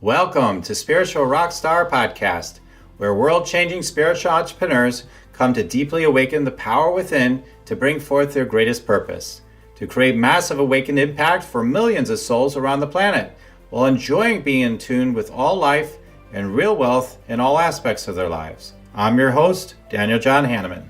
Welcome to Spiritual Rockstar Podcast, where world-changing spiritual entrepreneurs come to deeply awaken the power within to bring forth their greatest purpose, to create massive awakened impact for millions of souls around the planet, while enjoying being in tune with all life and real wealth in all aspects of their lives. I'm your host, Daniel John Hanneman.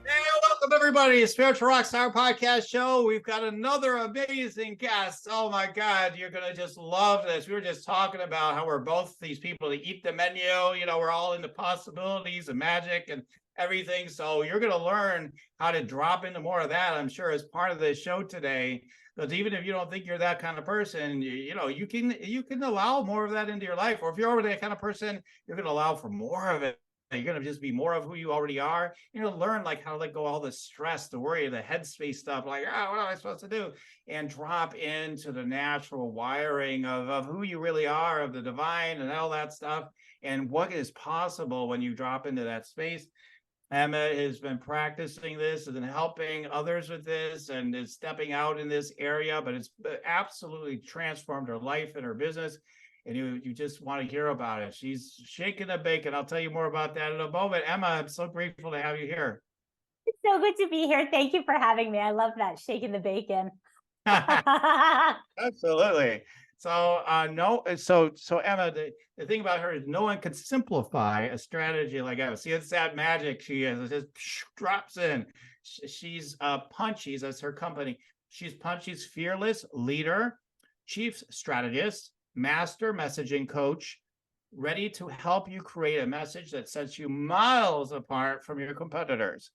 Hey, welcome everybody to Spiritual Rockstar Podcast Show. We've got another amazing guest. Oh my God, you're going to just love this. We were just talking about how we're both these people that eat the menu. You know, we're all into possibilities and magic and everything. So you're going to learn how to drop into more of that, I'm sure, as part of this show today. Because even if you don't think you're that kind of person, you can allow more of that into your life. Or if you're already that kind of person, you're going to allow for more of it. You're going to just be more of who you already are. You're going to learn like how to let go all the stress, the worry, the headspace stuff, like, oh, what am I supposed to do? And drop into the natural wiring of who you really are, of the divine and all that stuff, and what is possible when you drop into that space. Emma has been practicing this and helping others with this and is stepping out in this area, but it's absolutely transformed her life and her business. And you just want to hear about it. She's shaking the bacon. I'll tell you more about that in a moment. Emma, I'm so grateful to have you here. It's so good to be here. Thank you for having me. I love that, shaking the bacon. Absolutely. So so Emma, the thing about her is no one could simplify a strategy like Emma. See, it's that magic she has. It just drops in. She's Punchy, that's her company. She's Punchy's fearless leader, chief strategist, master messaging coach, ready to help you create a message that sets you miles apart from your competitors.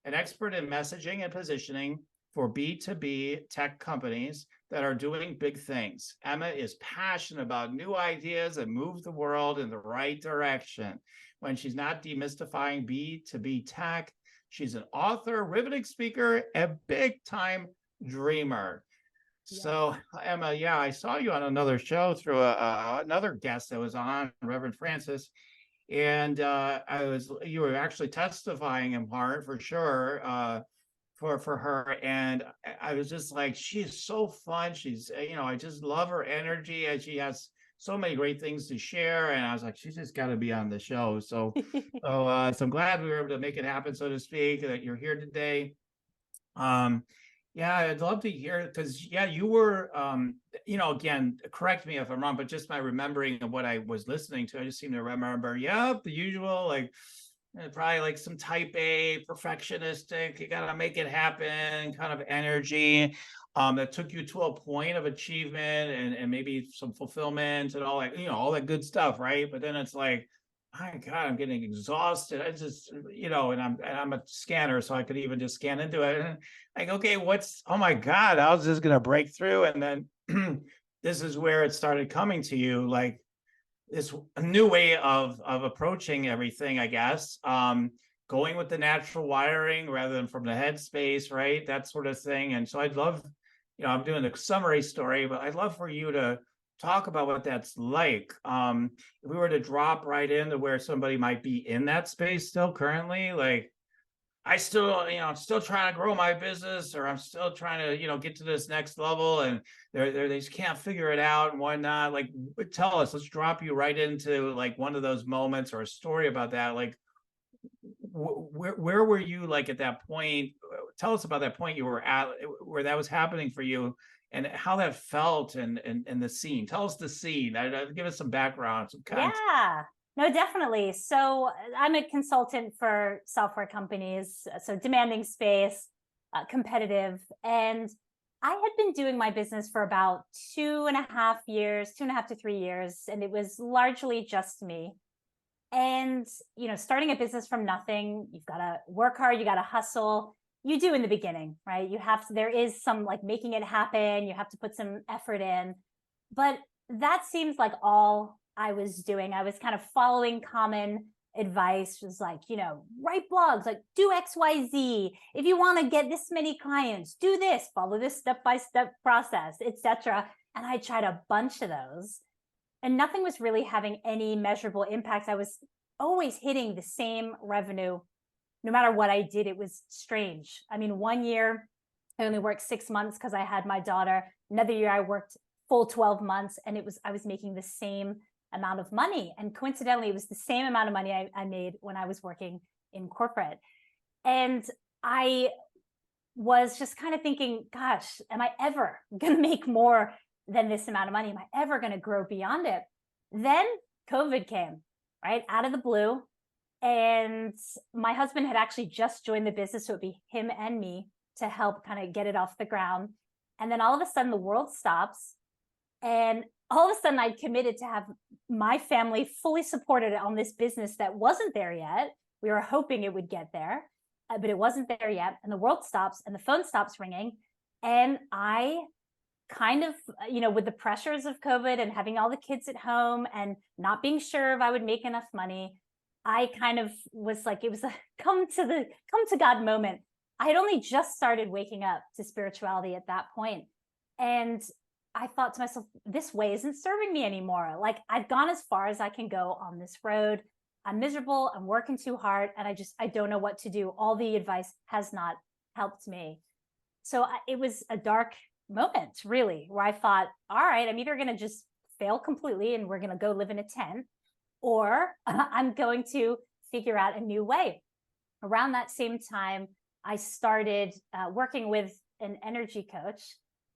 An expert in messaging and positioning for B2B tech companies that are doing big things. Emma is passionate about new ideas that move the world in the right direction. When she's not demystifying B2B tech, she's an author, riveting speaker, and big-time dreamer. Yeah. So, Emma, I saw you on another show through another guest that was on, Reverend Francis, and you were actually testifying in part for sure for her, and I was just like, she's so fun. She's, I just love her energy, and she has so many great things to share. And I was like, she's just got to be on the show. So, so I'm glad we were able to make it happen, so to speak, that you're here today. Yeah, I'd love to hear, because you were, again, correct me if I'm wrong, but just my remembering of what I was listening to, I just seem to remember, the usual, like, probably like some type A, perfectionistic, you got to make it happen kind of energy that took you to a point of achievement and maybe some fulfillment and all that, all that good stuff, right? But then it's like, my God, I'm getting exhausted. I just, and I'm a scanner, so I could even just scan into it. And like, okay, oh my God, I was just going to break through. And then this is where it started coming to you, like this a new way of approaching everything, I guess. Going with the natural wiring rather than from the headspace, right? That sort of thing. And so I'd love, I'm doing a summary story, but I'd love for you to talk about what that's like. If we were to drop right into where somebody might be in that space still currently, like I still, I'm still trying to grow my business, or I'm still trying to, get to this next level, and they just can't figure it out and whatnot. Like, tell us, let's drop you right into like one of those moments or a story about that. Like, where were you like at that point? Tell us about that point you were at where that was happening for you, and how that felt, and the scene. Tell us the scene. Give us some background, some context. Yeah, no, definitely. So I'm a consultant for software companies, so demanding space, competitive. And I had been doing my business for about 2.5 to 3 years, and it was largely just me. And, starting a business from nothing, you've got to work hard, you got to hustle. You do in the beginning, right? There is some like making it happen. You have to put some effort in, but that seems like all I was doing. I was kind of following common advice, was like, write blogs, like do X, Y, Z. If you want to get this many clients, do this, follow this step-by-step process, etc. And I tried a bunch of those, and nothing was really having any measurable impact. I was always hitting the same revenue no matter what I did. It was strange. I mean, one year I only worked 6 months because I had my daughter. Another year I worked full 12 months. And I was making the same amount of money. And coincidentally, it was the same amount of money I made when I was working in corporate. And I was just kind of thinking, gosh, am I ever going to make more than this amount of money? Am I ever going to grow beyond it? Then COVID came, right, out of the blue. And my husband had actually just joined the business. So it'd be him and me to help kind of get it off the ground. And then all of a sudden the world stops. And all of a sudden I'd committed to have my family fully supported on this business that wasn't there yet. We were hoping it would get there, but it wasn't there yet. And the world stops and the phone stops ringing. And I kind of, with the pressures of COVID and having all the kids at home and not being sure if I would make enough money, I kind of was like, it was a come to God moment. I had only just started waking up to spirituality at that point. And I thought to myself, this way isn't serving me anymore. Like, I've gone as far as I can go on this road. I'm miserable. I'm working too hard. And I don't know what to do. All the advice has not helped me. So it was a dark moment, really, where I thought, all right, I'm either going to just fail completely and we're going to go live in a tent, or I'm going to figure out a new way. Around that same time, I started working with an energy coach.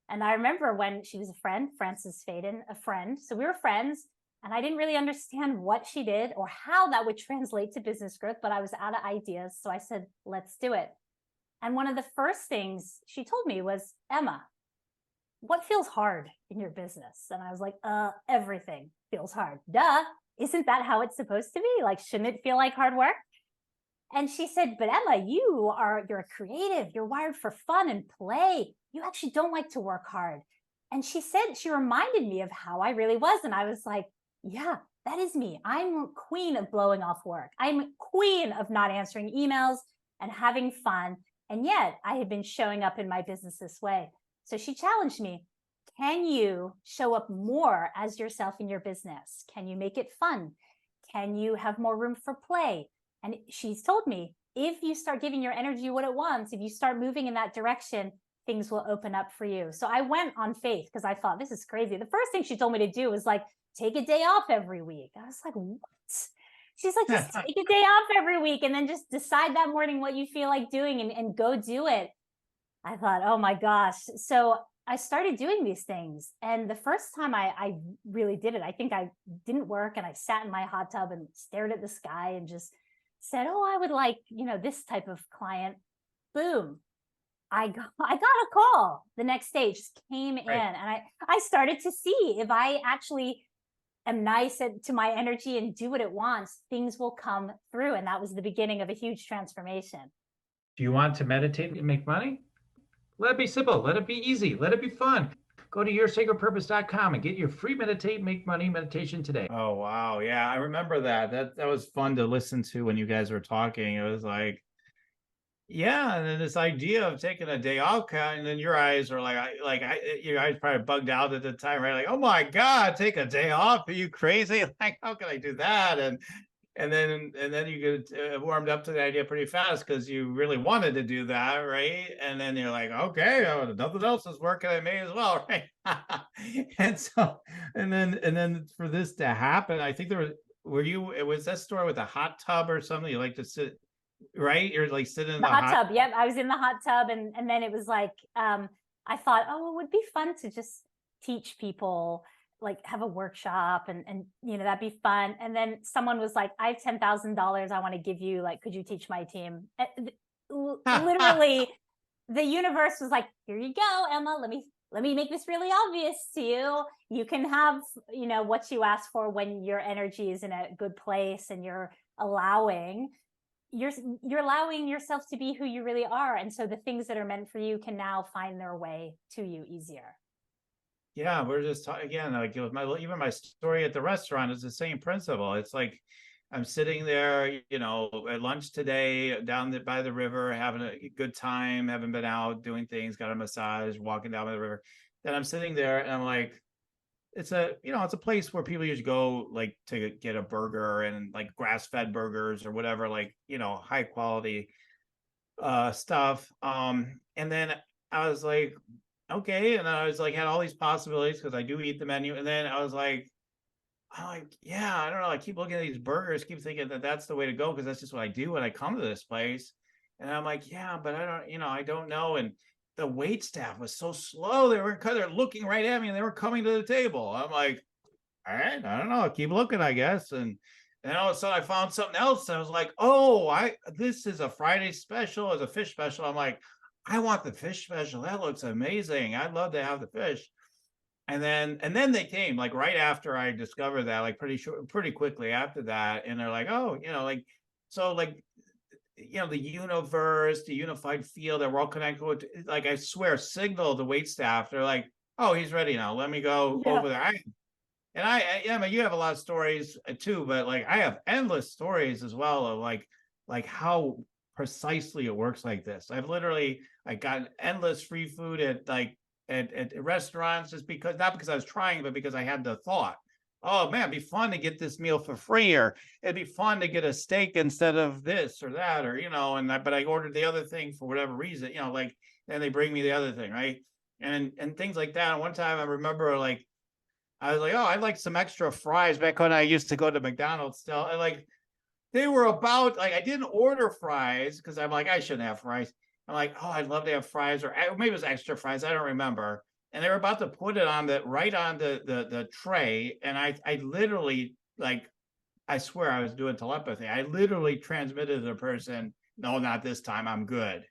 And I remember when she was a friend, Frances Faden, a friend. So we were friends, and I didn't really understand what she did or how that would translate to business growth, but I was out of ideas. So I said, let's do it. And one of the first things she told me was, Emma, what feels hard in your business? And I was like, everything feels hard. Duh. Isn't that how it's supposed to be? Like, shouldn't it feel like hard work? And she said, but Emma, you're a creative. You're wired for fun and play. You actually don't like to work hard. And she reminded me of how I really was. And I was like, yeah, that is me. I'm queen of blowing off work. I'm queen of not answering emails and having fun. And yet I had been showing up in my business this way. So she challenged me. Can you show up more as yourself in your business? Can you make it fun? Can you have more room for play? And she's told me, if you start giving your energy what it wants, if you start moving in that direction, things will open up for you. So I went on faith because I thought, this is crazy. The first thing she told me to do was like, take a day off every week. I was like, what? She's like, just take a day off every week and then just decide that morning what you feel like doing and go do it. I thought, oh my gosh. So I started doing these things. And the first time I really did it, I think I didn't work and I sat in my hot tub and stared at the sky and just said, oh, I would like, this type of client. Boom. I got a call the next day, just came in, and I started to see if I actually am nice to my energy and do what it wants, things will come through. And that was the beginning of a huge transformation. Do you want to meditate and make money? Let it be simple. Let it be easy. Let it be fun. Go to yoursacredpurpose.com and get your free Meditate, Make Money meditation today. Oh, wow. Yeah, I remember that. That was fun to listen to when you guys were talking. It was like, yeah, and then this idea of taking a day off, and then your eyes are your eyes probably bugged out at the time, right? Like, oh my God, take a day off? Are you crazy? Like, how can I do that? And then you get warmed up to the idea pretty fast because you really wanted to do that, right? And then you're like, okay, nothing else is working. I may as well, right? and then for this to happen, I think it was that story with a hot tub or something? You like to sit, right? You're like sitting in the hot tub. Yep, I was in the hot tub, and then it was like, I thought, oh, it would be fun to just teach people, like have a workshop, and that'd be fun. And then someone was like, I have $10,000 I want to give you, like, could you teach my team? Literally the universe was like, here you go, Emma, let me make this really obvious to you. You can have what you ask for when your energy is in a good place and you're allowing yourself to be who you really are. And so the things that are meant for you can now find their way to you easier. Yeah, we're just talking again, like even my story at the restaurant is the same principle. It's like I'm sitting there, at lunch today down by the river, having a good time, haven't been out doing things, got a massage, walking down by the river. Then I'm sitting there and I'm like, it's a place where people usually go like to get a burger and like grass-fed burgers or whatever, like, high quality stuff. And then I was like, okay. And I was like, had all these possibilities because I do eat the menu. And then I'm like, yeah, I don't know. I keep looking at these burgers, keep thinking that that's the way to go because that's just what I do when I come to this place. And I'm like, yeah, but I don't know. And the wait staff was so slow. They're looking right at me and they were coming to the table. I'm like, all right, I don't know. I'll keep looking, I guess. And all of a sudden I found something else. I was like, oh, this is a Friday special, as a fish special. I'm like, I want the fish special. That looks amazing. I'd love to have the fish. And then they came like right after I discovered that, like pretty quickly after that. And they're like, oh, like so like the universe, the unified field that we're all connected with, like I swear, signal the wait staff. They're like, oh, he's ready now. Let me go Yeah. over there. I mean, you have a lot of stories too, but like I have endless stories as well of like how precisely it works like this. I've literally like got endless free food at restaurants just because, not because I was trying, but because I had the thought, oh man, it'd be fun to get this meal for free, or it'd be fun to get a steak instead of this or that, or but I ordered the other thing for whatever reason, like then they bring me the other thing, right? And things like that. And one time I remember like I was like, oh, I'd like some extra fries back when I used to go to McDonald's still. And like they were about like I didn't order fries because I'm like, I shouldn't have fries. I'm like, oh, I'd love to have fries, or maybe it was extra fries. I don't remember. And they were about to put it on right on the tray. And I literally like I swear I was doing telepathy. I literally transmitted to the person, no, not this time. I'm good.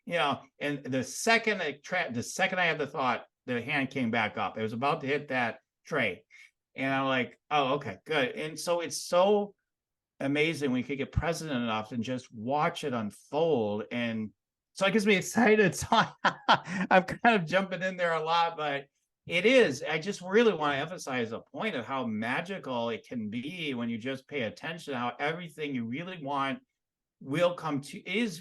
And the second I had the thought, the hand came back up. It was about to hit that tray. And I'm like, oh, okay, good. And so it's so amazing when you could get present enough and just watch it unfold. And so it gets me excited. So I'm kind of jumping in there a lot, but it is. I just really want to emphasize the point of how magical it can be when you just pay attention, how everything you really want will come to is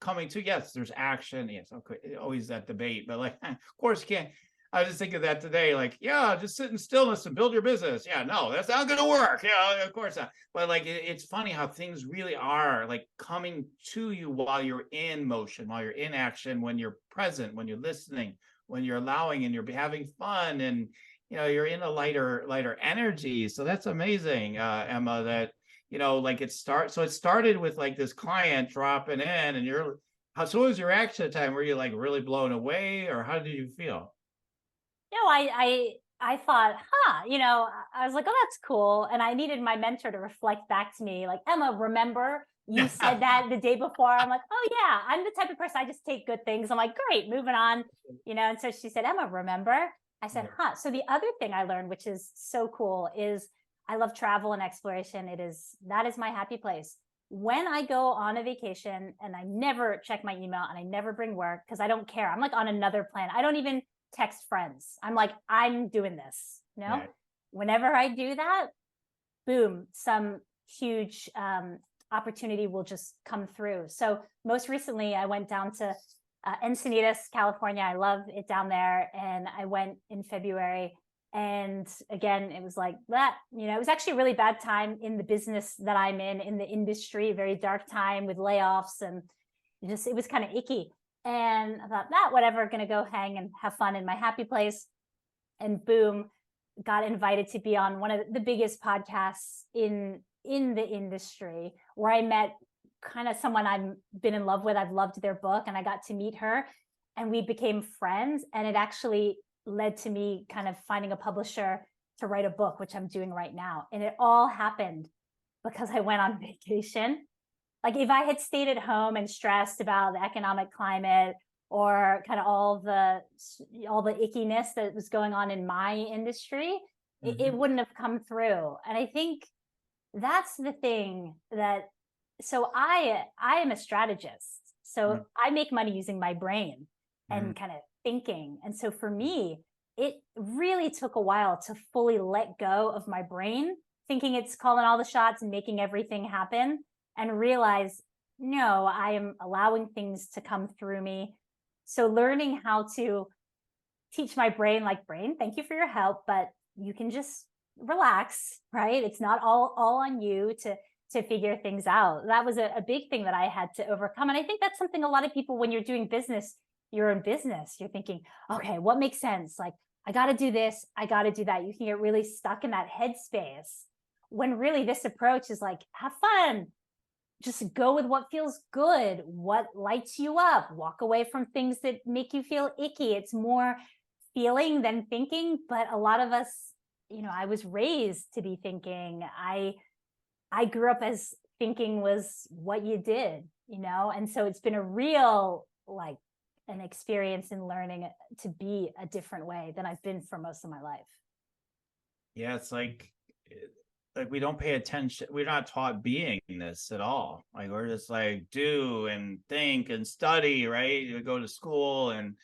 coming to. Yes, there's action. Yes, okay, always that debate, but like, of course, you can't. I was just thinking that today, like, yeah, just sit in stillness and build your business. Yeah, no, that's not going to work. Yeah, of course not. But like, it's funny how things really are like coming to you while you're in motion, while you're in action, when you're present, when you're listening, when you're allowing and you're having fun, and you're in a lighter energy. So that's amazing, Emma. That like it started with like this client dropping in, and so what was your reaction at the time? Were you like really blown away, or how did you feel? I thought, I was like, oh, that's cool. And I needed my mentor to reflect back to me, like, Emma, remember you said that the day before? I'm like, oh yeah, I'm the type of person, I just take good things. I'm like, great, moving on. And so she said, Emma, remember? I said, huh. So the other thing I learned, which is so cool, is I love travel and exploration. That is my happy place. When I go on a vacation and I never check my email and I never bring work because I don't care. I'm like on another planet. I don't even text friends. I'm like, I'm doing this. Right. Whenever I do that, boom, some huge opportunity will just come through. So most recently, I went down to Encinitas, California. I love it down there. And I went in February. And again, it was like that, it was actually a really bad time in the business that I'm in the industry, very dark time with layoffs. And it was kind of icky. And I thought, whatever, going to go hang and have fun in my happy place. And boom, got invited to be on one of the biggest podcasts in the industry, where I met kind of someone I've been in love with. I've loved their book, and I got to meet her, and we became friends. And it actually led to me kind of finding a publisher to write a book, which I'm doing right now. And it all happened because I went on vacation. Like if I had stayed at home and stressed about the economic climate or kind of all the ickiness that was going on in my industry, it wouldn't have come through. And I think that's the thing so I am a strategist. So I make money using my brain and kind of thinking. And so for me, it really took a while to fully let go of my brain, thinking it's calling all the shots and making everything happen, and realize, no, I am allowing things to come through me. So learning how to teach my brain, like, brain, thank you for your help, but you can just relax, right? It's not all on you to figure things out. That was a big thing that I had to overcome. And I think that's something a lot of people, when you're doing business, your own business. You're thinking, okay, what makes sense? Like, I got to do this, I got to do that. You can get really stuck in that headspace when really this approach is like, have fun, just go with what feels good, what lights you up, walk away from things that make you feel icky. It's more feeling than thinking. But a lot of us, I was raised to be thinking. I grew up as thinking was what you did, and so it's been a real, like, an experience in learning to be a different way than I've been for most of my life. Yeah, it's like we don't pay attention. We're not taught beingness at all. Like, we're just like do and think and study, right? You go to school and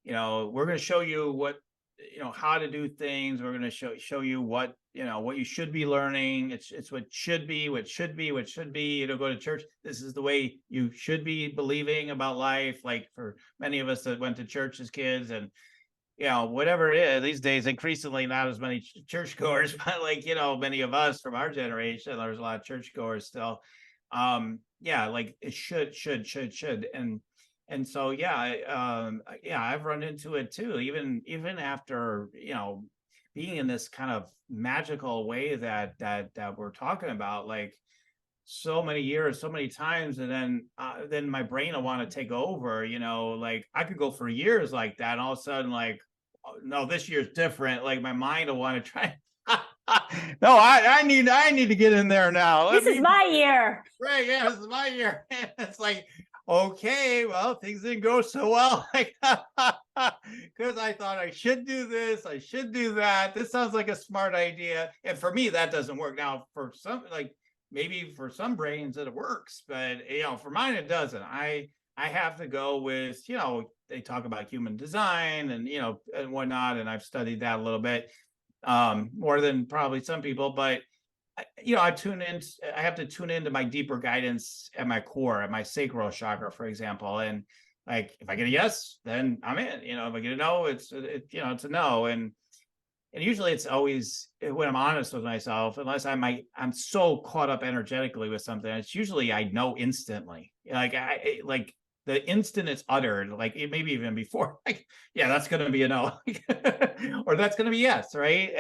we're going to show you what how to do things. We're going to show you what what you should be learning. It's what should be, what should be, what should be. Go to church. This is the way you should be believing about life. Like, for many of us that went to church as kids, and whatever it is these days, increasingly not as many churchgoers, but like, many of us from our generation, there's a lot of churchgoers still. Yeah, like it should. And so, I've run into it too, even after, being in this kind of magical way that we're talking about, like, so many years, so many times, and then my brain will want to take over. Like, I could go for years like that, and all of a sudden, like, oh, no, this year's different. Like, my mind will want to try. No, I need to get in there now. This is my year. Right? Yeah, this is my year. It's like, okay, well, things didn't go so well, like, because I thought I should do this, I should do that. This sounds like a smart idea, and for me, that doesn't work. Now, for some, like, maybe for some brains it works, but for mine it doesn't. I have to go with, they talk about human design and and whatnot, and I've studied that a little bit, more than probably some people, but I tune in. I have to tune into my deeper guidance at my core, at my sacral chakra, for example. And, like, if I get a yes, then I'm in. If I get a no, it's a no. And usually it's always, when I'm honest with myself, unless I'm so caught up energetically with something, it's usually I know instantly. Like the instant it's uttered, like, maybe even before, like, yeah, that's going to be a no, or that's going to be yes, right?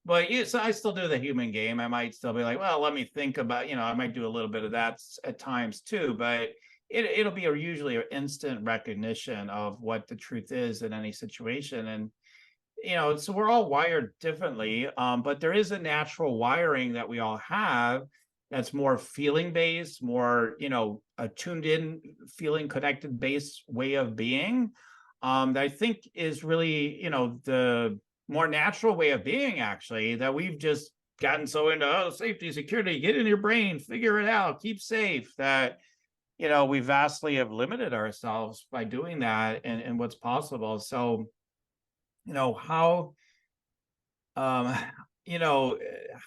But so I still do the human game. I might still be like, well, let me think about, I might do a little bit of that at times too, but it'll be usually an instant recognition of what the truth is in any situation. And so we're all wired differently, but there is a natural wiring that we all have that's more feeling based, more, a tuned in, feeling connected based way of being, that I think is really, the more natural way of being, actually, that we've just gotten so into, safety, security, get in your brain, figure it out, keep safe, that we vastly have limited ourselves by doing that, and what's possible. So how you know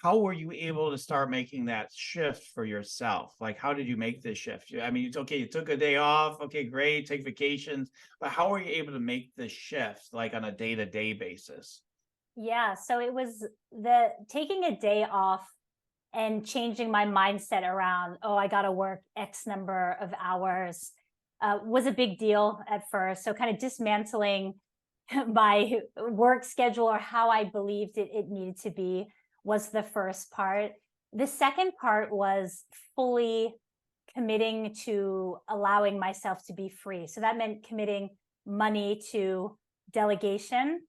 how were you able to start making that shift for yourself? Like, how did you make this shift? I mean, it's okay, you took a day off, okay, great, take vacations, but how were you able to make the shift, like, on a day-to-day basis? Yeah, so it was the taking a day off and changing my mindset around, oh, I got to work X number of hours, was a big deal at first. So kind of dismantling my work schedule, or how I believed it needed to be, was the first part. The second part was fully committing to allowing myself to be free. So that meant committing money to delegation,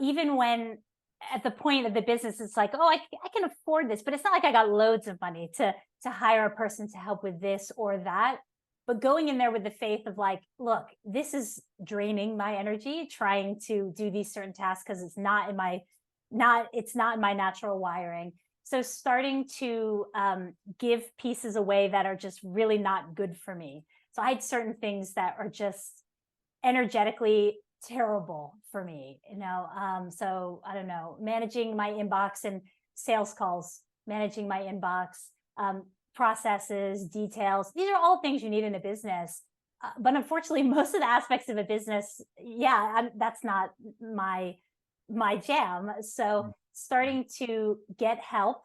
even when at the point of the business, it's like, oh, I can afford this, but it's not like I got loads of money to hire a person to help with this or that. But going in there with the faith of, like, look, this is draining my energy trying to do these certain tasks because it's not in my natural wiring. So starting to give pieces away that are just really not good for me. So I had certain things that are just energetically terrible for me, so I don't know, managing my inbox and sales calls, managing my inbox, processes, details. These are all things you need in a business. But unfortunately, most of the aspects of a business, that's not my jam. So starting to get help,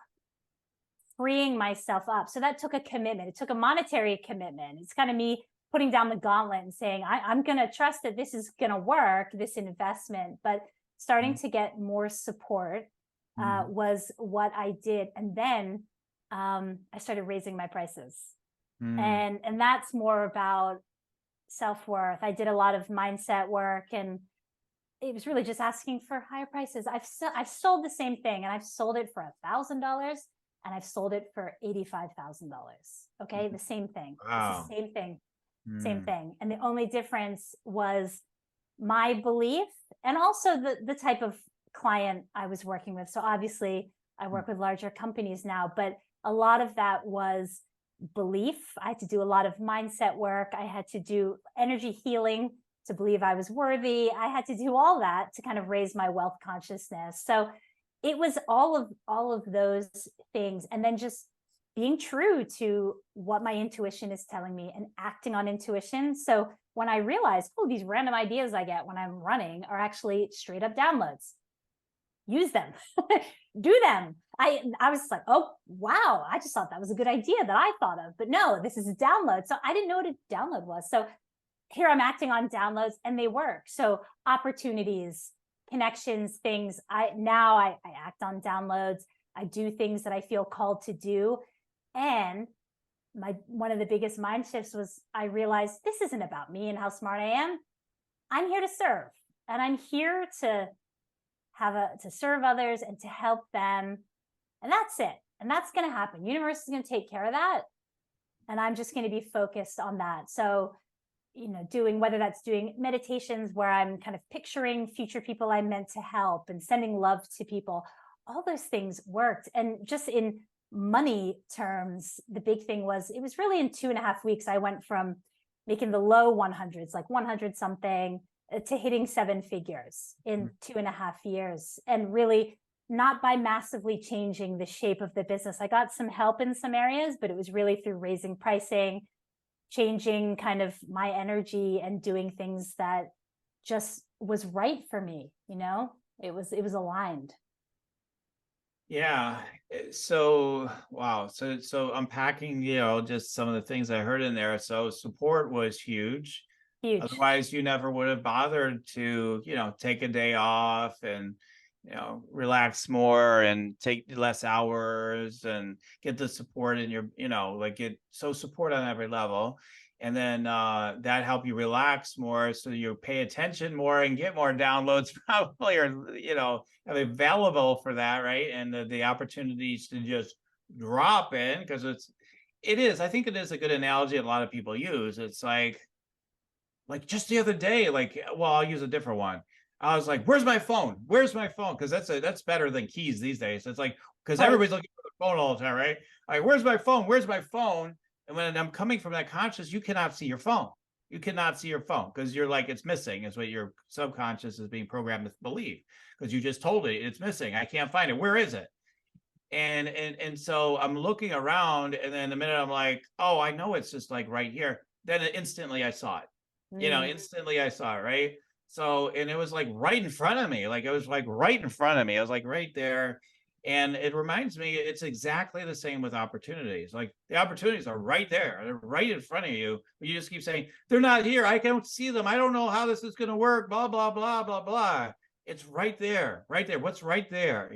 freeing myself up. So that took a commitment. It took a monetary commitment. It's kind of me putting down the gauntlet and saying, I'm going to trust that this is going to work, this investment, but starting to get more support was what I did. And then I started raising my prices. And that's more about self-worth. I did a lot of mindset work, and it was really just asking for higher prices. I've sold the same thing, and I've sold it for $1,000, and I've sold it for $85,000. Okay, the same thing. Wow. It's the same thing. Same thing. And the only difference was my belief and also the type of client I was working with. So obviously I work with larger companies now, but a lot of that was belief. I had to do a lot of mindset work. I had to do energy healing to believe I was worthy. I had to do all that to kind of raise my wealth consciousness. So it was all of those things. And then just being true to what my intuition is telling me and acting on intuition. So when I realized, oh, these random ideas I get when I'm running are actually straight up downloads, use them, do them. I was like, oh, wow, I just thought that was a good idea that I thought of, but no, this is a download. So I didn't know what a download was. So here I'm acting on downloads and they work. So opportunities, connections, things, I act on downloads. I do things that I feel called to do. And one of the biggest mind shifts was I realized this isn't about me and how smart I am. I'm here to serve, and I'm here to serve others and to help them. And that's it. And that's going to happen. Universe is going to take care of that. And I'm just going to be focused on that. So, whether that's doing meditations where I'm kind of picturing future people I'm meant to help and sending love to people, all those things worked. And just in money terms, the big thing was, it was really in 2.5 weeks, I went from making the low 100s, like 100 something, to hitting 7 figures in 2.5 years. And really not by massively changing the shape of the business. I got some help in some areas, but it was really through raising pricing, changing kind of my energy, and doing things that just was right for me. It was aligned. Yeah. So, wow. So unpacking, just some of the things I heard in there. So support was huge. Huge. Otherwise, you never would have bothered to, take a day off and, relax more and take less hours and get the support in your, so support on every level. And then that help you relax more, so you pay attention more and get more downloads probably, or, available for that, right? And the opportunities to just drop in, because I think it is a good analogy a lot of people use. It's like just the other day, I'll use a different one. I was like, where's my phone? Where's my phone? Because that's better than keys these days. It's like, because everybody's looking for the phone all the time, right? Like, where's my phone? Where's my phone? And when I'm coming from that conscious, you cannot see your phone. You cannot see your phone because you're like, it's missing. Is what your subconscious is being programmed to believe, because you just told it it's missing. I can't find it. Where is it? And so I'm looking around, and then the minute I'm like, oh, I know it's just like right here. Then instantly I saw it. Instantly I saw it, right? So, and it was like right in front of me. Like, it was like right in front of me. I was like right there. And it reminds me, it's exactly the same with opportunities. Like, the opportunities are right there. They're right in front of you. But you just keep saying, they're not here. I don't see them. I don't know how this is going to work. Blah, blah, blah, blah, blah. It's right there. Right there. What's right there?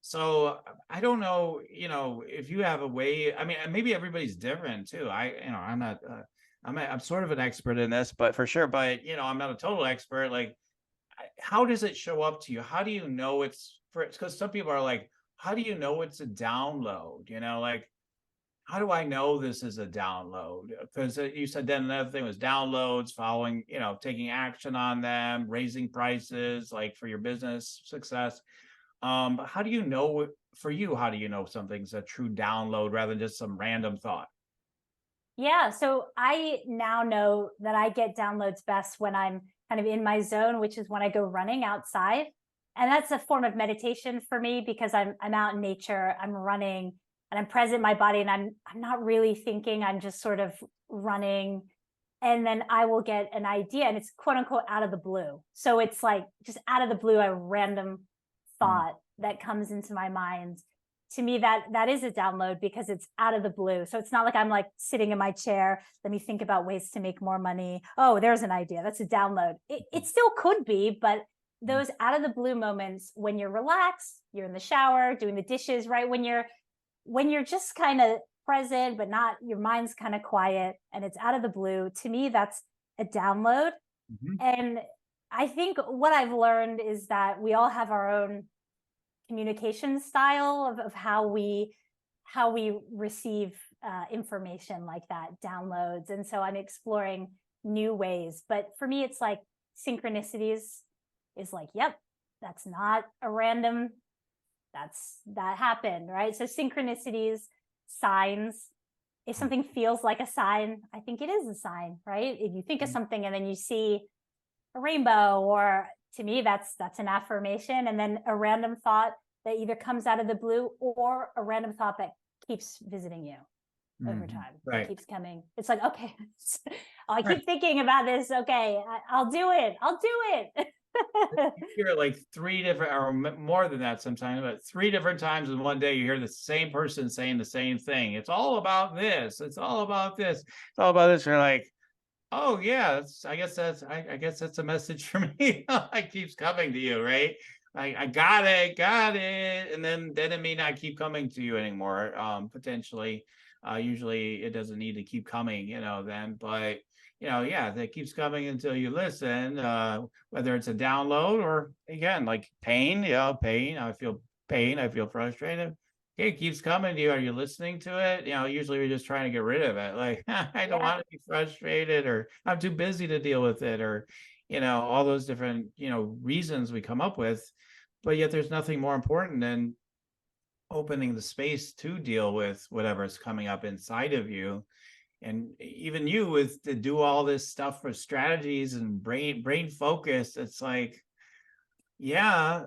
So I don't know, if you have a way. I mean, maybe everybody's different too. I'm not, I'm sort of an expert in this, but for sure, but I'm not a total expert. Like, how does it show up to you? How do you know because some people are like, how do you know it's a download? Like, how do I know this is a download? Because you said then another thing was downloads, following, taking action on them, raising prices, like for your business success. How do you know, for you, how do you know something's a true download rather than just some random thought? Yeah. So I now know that I get downloads best when I'm kind of in my zone, which is when I go running outside. And that's a form of meditation for me, because I'm out in nature, I'm running, and I'm present in my body, and I'm not really thinking, I'm just sort of running. And then I will get an idea, and it's quote unquote out of the blue. So it's like just out of the blue, a random thought that comes into my mind. to me, that is a download because it's out of the blue. So it's not like I'm like sitting in my chair, let me think about ways to make more money. Oh, there's an idea. That's a download. It still could be, but those out of the blue moments when you're relaxed, you're in the shower, doing the dishes, right? When you're just kind of present, but not, your mind's kind of quiet and it's out of the blue. To me, that's a download. Mhm. And I think what I've learned is that we all have our own communication style of how we receive information like that, downloads. And so I'm exploring new ways. But for me, it's like synchronicities is like, yep, that's not a random, that happened, right? So synchronicities, signs. If something feels like a sign, I think it is a sign, right? If you think of something and then you see a rainbow, or to me, that's an affirmation. And then a random thought that either comes out of the blue, or a random thought that keeps visiting you over time, Right. keeps coming. It's like, okay, I keep Right. thinking about this. Okay, I'll do it. You hear it like 3 different, or more than that sometimes, but 3 different times in one day, you hear the same person saying the same thing. It's all about this. It's all about this. It's all about this. You're like, oh yeah, I guess that's a message for me. It keeps coming to you, right? I got it, and then it may not keep coming to you anymore. Potentially, usually it doesn't need to keep coming, then, but yeah, that keeps coming until you listen. Whether it's a download or, again, like pain, pain. I feel pain. I feel frustrated. It keeps coming to you. Are you listening to it? Usually we're just trying to get rid of it. Like, I don't Yeah. want to be frustrated, or I'm too busy to deal with it, or, all those different, reasons we come up with. But yet there's nothing more important than opening the space to deal with whatever's coming up inside of you. And even you, with to do all this stuff for strategies and brain focus, it's like, yeah,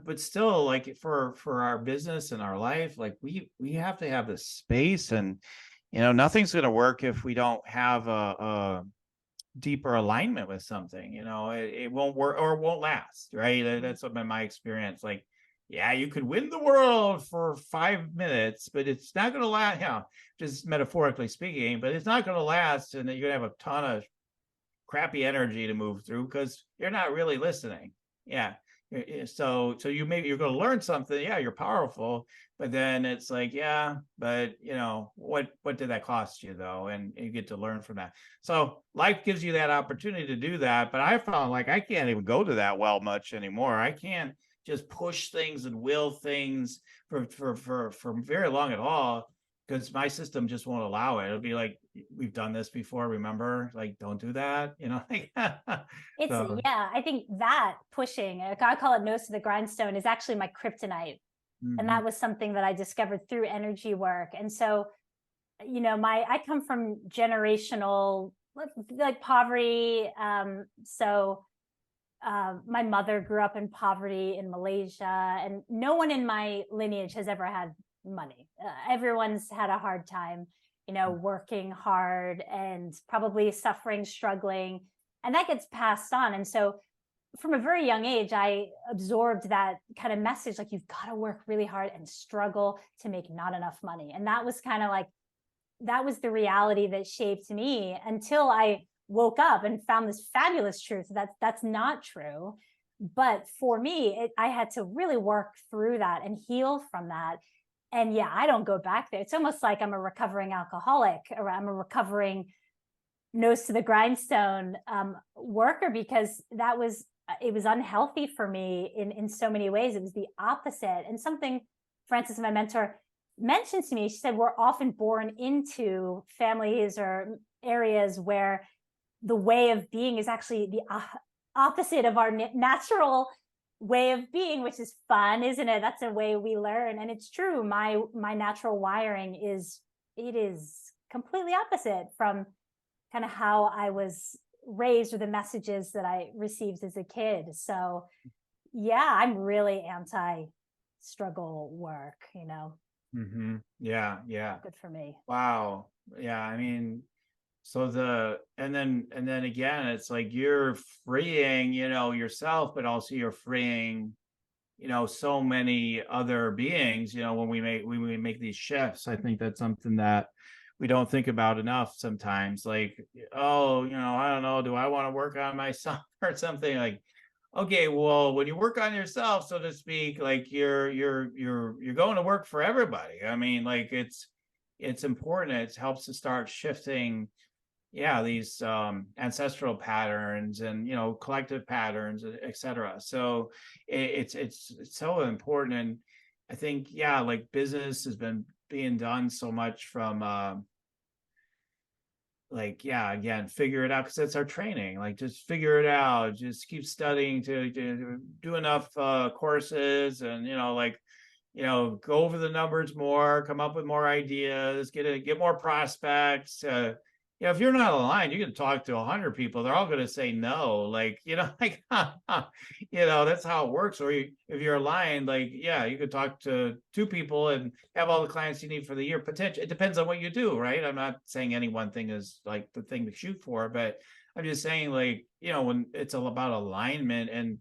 but still, like, for our business and our life, like, we have to have this space. And nothing's going to work if we don't have a deeper alignment with something. It won't work, or it won't last, right? That's what, been my experience. Like, yeah, you could win the world for 5 minutes, but it's not going to last, just metaphorically speaking, but it's not going to last. And then you're going to have a ton of crappy energy to move through because you're not really listening. Yeah. So you're going to learn something. Yeah, you're powerful, but then it's like, yeah, but what did that cost you, though? And you get to learn from that. So life gives you that opportunity to do that. But I found, like, I can't even go to that well much anymore. I can't just push things and will things for very long at all, because my system just won't allow it. It'll be like, we've done this before, remember? Like, don't do that, It's, So, yeah, I think that pushing, I call it nose to the grindstone, is actually my kryptonite. And that was something that I discovered through energy work. And so, I come from generational, like poverty. My mother grew up in poverty in Malaysia, and no one in my lineage has ever had money. Everyone's had a hard time, working hard and probably suffering, struggling, and that gets passed on. And so from a very young age, I absorbed that kind of message, like, you've got to work really hard and struggle to make not enough money. And that was kind of like, that was the reality that shaped me, until I woke up and found this fabulous truth that that's not true. But for me, I had to really work through that and heal from that. And yeah, I don't go back there. It's almost like I'm a recovering alcoholic, or I'm a recovering nose to the grindstone worker, because it was unhealthy for me in so many ways. It was the opposite. And something Frances, my mentor, mentioned to me, she said, we're often born into families or areas where the way of being is actually the opposite of our natural way of being, which is fun, isn't it? That's a way we learn. And it's true. My natural wiring is completely opposite from kind of how I was raised, or the messages that I received as a kid. So yeah, I'm really anti struggle work, Yeah. good for me. Wow. Yeah. I mean, so and then again, it's like you're freeing, yourself, but also you're freeing, so many other beings, when we make these shifts. I think that's something that we don't think about enough sometimes. Like, oh, I don't know, do I want to work on myself or something? Like, okay, well, when you work on yourself, so to speak, like you're going to work for everybody. I mean, like it's important. It helps to start shifting, these ancestral patterns and collective patterns, etc. So it's so important. And I think like business has been being done so much from like, again, figure it out, because it's our training. Like, just figure it out, just keep studying to do enough courses, and like, go over the numbers more, come up with more ideas, get more prospects. If you're not aligned, you can talk to 100 people, they're all going to say no. Like, like that's how it works. Or if you're aligned, like, you could talk to 2 people and have all the clients you need for the year. Potential, it depends on what you do, right? I'm not saying any one thing is like the thing to shoot for, but I'm just saying, like, when it's all about alignment, and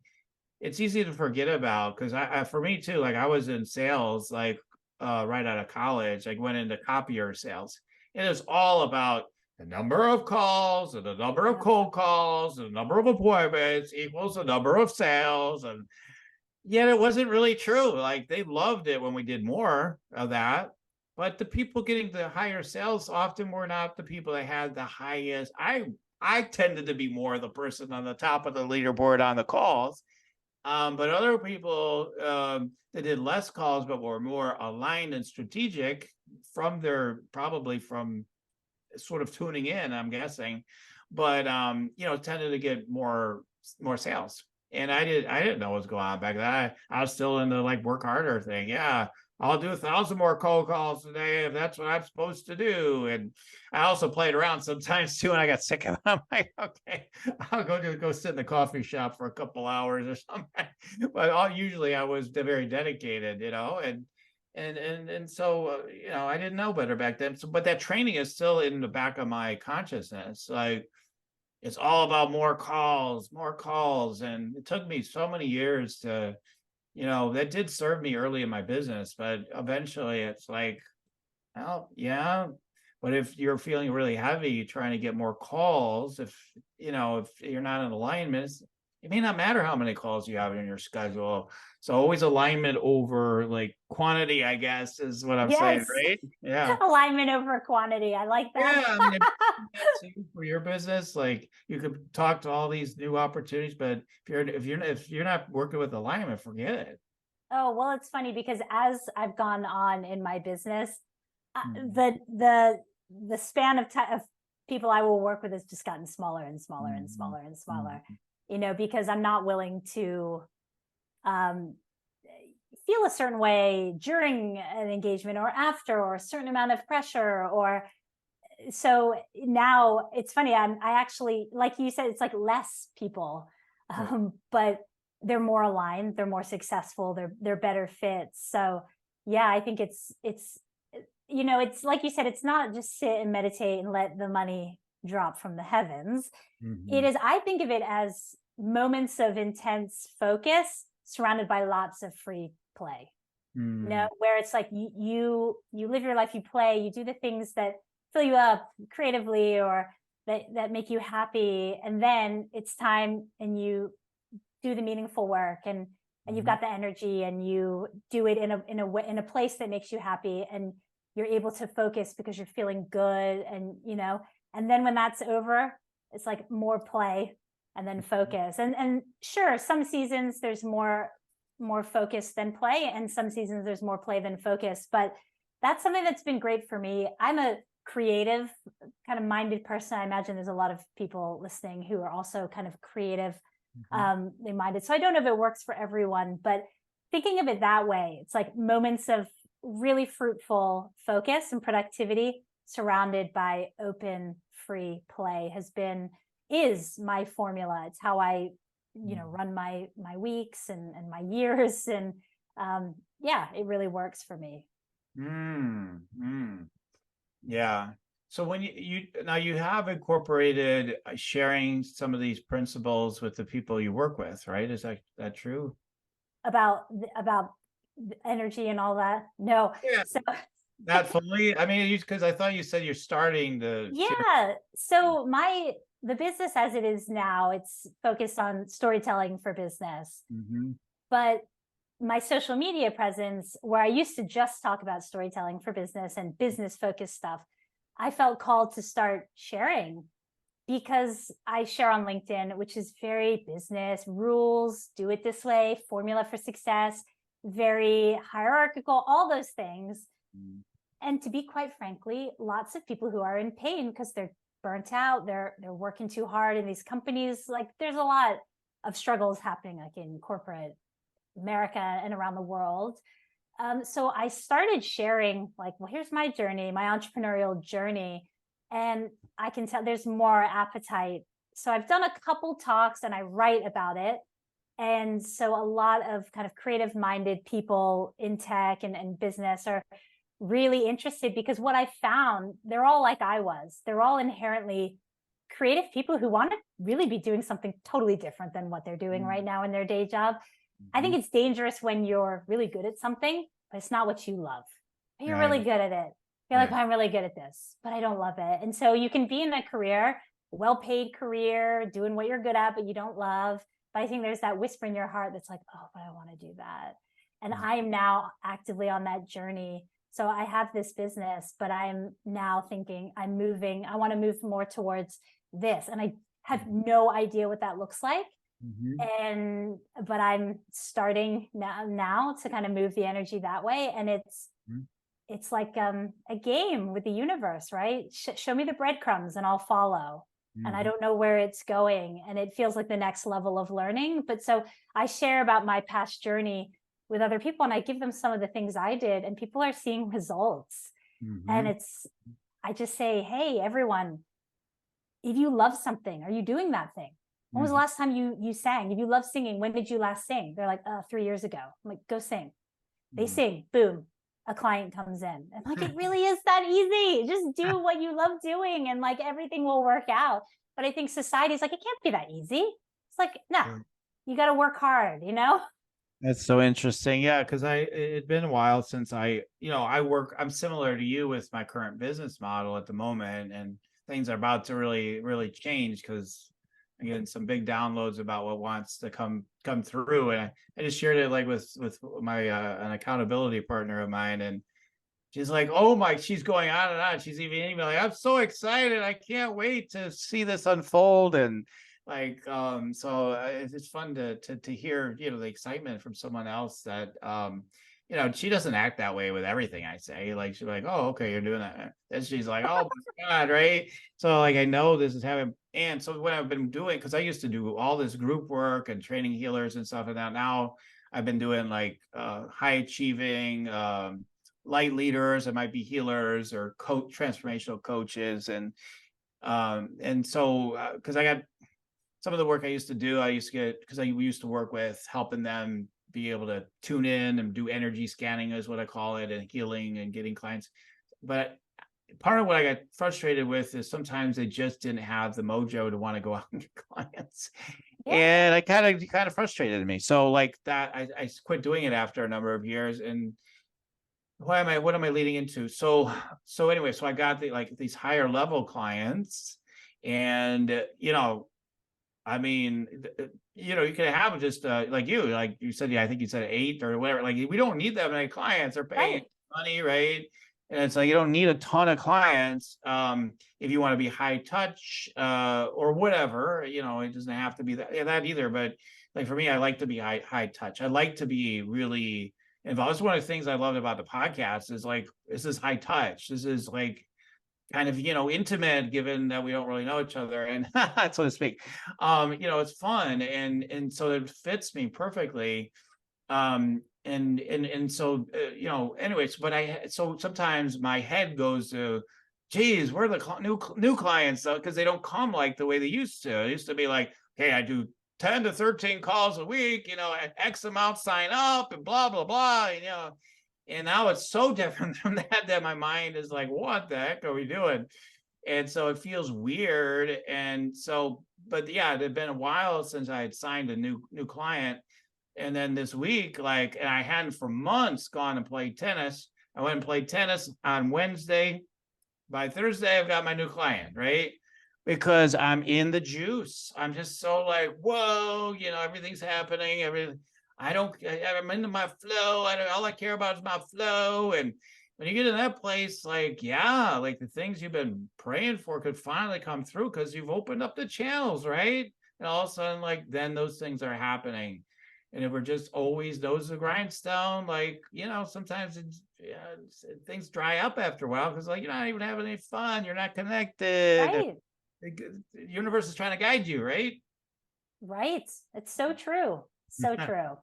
it's easy to forget about, because I for me too, like I was in sales, like right out of college, like went into copier sales, and it's all about the number of calls and the number of cold calls and the number of appointments equals the number of sales. And yet it wasn't really true. Like, they loved it when we did more of that, but the people getting the higher sales often were not the people that had the highest. I tended to be more the person on the top of the leaderboard on the calls. But other people that did less calls but were more aligned and strategic, probably from sort of tuning in, I'm guessing, but tended to get more sales. And I didn't know what was going on back then. I was still in the like work harder thing. Yeah, I'll do 1,000 more cold calls today if that's what I'm supposed to do. And I also played around sometimes too, and I got sick of it. I'm like, okay, I'll go sit in the coffee shop for a couple hours or something. But usually I was very dedicated, and so I didn't know better back then. So, but that training is still in the back of my consciousness. Like, it's all about more calls, and it took me so many years to, that did serve me early in my business, but eventually it's like, well, yeah, but if you're feeling really heavy trying to get more calls, if you're not in alignment, it may not matter how many calls you have in your schedule. So always alignment over like quantity, I guess, is what I'm saying, Yes. right? Yeah. Alignment over quantity. I like that. Yeah, I mean, for your business, like, you could talk to all these new opportunities, but if you're not working with alignment, forget it. Oh, well, it's funny because as I've gone on in my business, Mhm. the span of time of people I will work with has just gotten smaller and smaller and Mhm. smaller and smaller. Mhm. Because I'm not willing to um, feel a certain way during an engagement or after, or a certain amount of pressure. Or so now it's funny. I actually, like you said, it's like less people, Right. but they're more aligned, they're more successful, they're better fits. So yeah, I think it's it's like you said, it's not just sit and meditate and let the money drop from the heavens. It Mhm. is, I think of it as moments of intense focus surrounded by lots of free play. Mhm. Where it's like you live your life, you play, you do the things that fill you up creatively, or that make you happy, and then it's time and you do the meaningful work, and you've Mhm. got the energy, and you do it in a place that makes you happy, and you're able to focus because you're feeling good, and then when that's over, it's like more play, and then focus. And sure, some seasons there's more focus than play, and some seasons there's more play than focus, but that's something that's been great for me. I'm a creative kind of minded person. I imagine there's a lot of people listening who are also kind of creative Mhm. they minded. So I don't know if it works for everyone, but thinking of it that way, it's like moments of really fruitful focus and productivity surrounded by open, free play is my formula. It's how I, run my weeks and my years. And yeah, it really works for me. Mm. Mm. Yeah. So when you have incorporated sharing some of these principles with the people you work with, right? Is that true? about energy and all that. No. Yeah, So not fully. I mean, because I thought you said you're starting to share. yeah. So the business as it is now, it's focused on storytelling for business. Mhm. But my social media presence, where I used to just talk about storytelling for business and business focused stuff, I felt called to start sharing because I share on LinkedIn, which is very business rules, do it this way, formula for success, very hierarchical, all those things. Mm. And to be quite frankly, lots of people who are in pain because they're burnt out, they're working too hard in these companies. Like there's a lot of struggles happening like in corporate America and around the world. So I started sharing like, well, here's my journey, my entrepreneurial journey. And I can tell there's more appetite. So I've done a couple talks and I write about it. And so a lot of kind of creative minded people in tech and business are really interested because what I found, they're all like I was. They're all inherently creative people who want to really be doing something totally different than what they're doing right now in their day job. I think it's dangerous when you're really good at something, but it's not what you love. But you're Yeah, really good at it. You're like, yeah. I'm really good at this, but I don't love it. And so you can be in a career, well-paid career, doing what you're good at, but you don't love. But I think there's that whisper in your heart that's like, oh, but I want to do that. And I am now actively on that journey. So I have this business, but I'm now thinking I want to move more towards this. And I have no idea what that looks like. Mhm. But I'm starting now to kind of move the energy that way. And Mhm. it's like a game with the universe, right? Show me the breadcrumbs and I'll follow. And I Mhm. don't know where it's going. And it feels like the next level of learning. But so I share about my past journey with other people and I give them some of the things I did and people are seeing results. And Mhm. I just say, hey, everyone, if you love something, are you doing that thing? When was the Mhm. last time you sang? If you love singing, when did you last sing? They're like, 3 years ago. I'm like, go sing. They Mhm. sing, boom, a client comes in. I'm like, it really is that easy. Just do what you love doing and like everything will work out. But I think society's like, it can't be that easy. It's like, no, Yeah. you got to work hard, you know? That's so interesting. Yeah, because it'd been a while since I'm similar to you with my current business model at the moment, and things are about to really, really change because I'm getting some big downloads about what wants to come through. And I just shared it like with my an accountability partner of mine, and she's like, oh my, she's going on and on. She's even emailing, I'm so excited. I can't wait to see this unfold. And like, so it's fun to hear, the excitement from someone else that, she doesn't act that way with everything I say. Like, she's like, oh, okay, you're doing that. And she's like, oh my God, right? So like, I know this is having, and so what I've been doing, because I used to do all this group work and training healers and stuff, and now I've been doing like high achieving, light leaders, it might be healers or transformational coaches. And so because I got some of the work I used to do, I used to get, because we used to work with helping them be able to tune in and do energy scanning is what I call it, and healing and getting clients. But part of what I got frustrated with is sometimes they just didn't have the mojo to want to go out and get clients. Yeah. And I kind of frustrated me. So like that, I quit doing it after a number of years. And what am I leading into? So anyway, so I got these higher level clients, and I mean, you can have just like you said, yeah, I think you said 8 or whatever. Like we don't need that many clients. They're paying Right. money, right? And it's like you don't need a ton of clients if you want to be high touch or whatever. It doesn't have to be that either. But like for me, I like to be high touch. I like to be really involved. It's one of the things I loved about the podcast is like this is high touch. This is like kind of intimate, given that we don't really know each other, and so to speak. It's fun, and so it fits me perfectly. And so anyways, but so sometimes my head goes to, geez, where are the new clients, though, because they don't come like the way they used to. It used to be like, hey, I do 10 to 13 calls a week, X amount sign up and blah blah blah, and now it's so different from that my mind is like, what the heck are we doing? And so it feels weird. And so, but yeah, it had been a while since I had signed a new client. and then this week, like, and I hadn't for months gone and played tennis. I went and played tennis on Wednesday. By Thursday, I've got my new client, right? Because I'm in the juice. I'm just so like, whoa, everything's happening. I'm into my flow. All I care about is my flow. And when you get in that place, like, yeah, like the things you've been praying for could finally come through because you've opened up the channels, right? And all of a sudden, like, then those things are happening. And if we're just always nose to the grindstone, like, sometimes things dry up after a while because, like, you're not even having any fun. You're not connected. Right. The universe is trying to guide you, right? Right. It's so true. So true.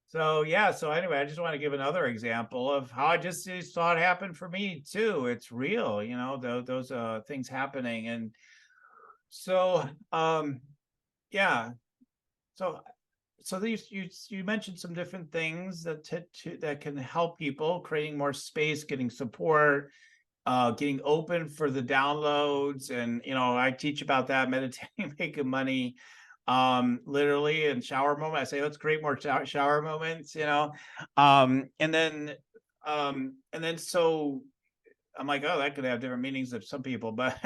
So, yeah. So anyway, I just want to give another example of how I just saw it happen for me too. It's real, those things happening. And so, yeah. So these you mentioned some different things that can help people, creating more space, getting support, getting open for the downloads. And I teach about that, meditating, making money, literally in shower moment. I say, let's create more shower moments, and then so I'm like, oh, that could have different meanings of some people, but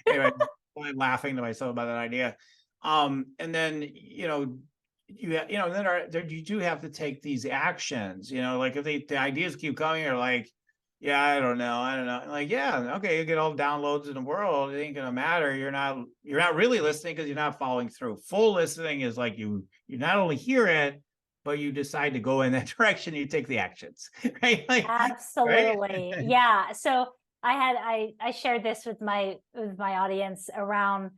anyway, I'm laughing to myself about that idea. And then you do have to take these actions, like if the ideas keep coming, you're like, yeah, I don't know. Like, yeah, okay, you get all the downloads in the world, it ain't gonna matter. You're not really listening because you're not following through. Full listening is like you not only hear it, but you decide to go in that direction, you take the actions. Right? Like, Absolutely. right? Yeah. So I shared this with my audience around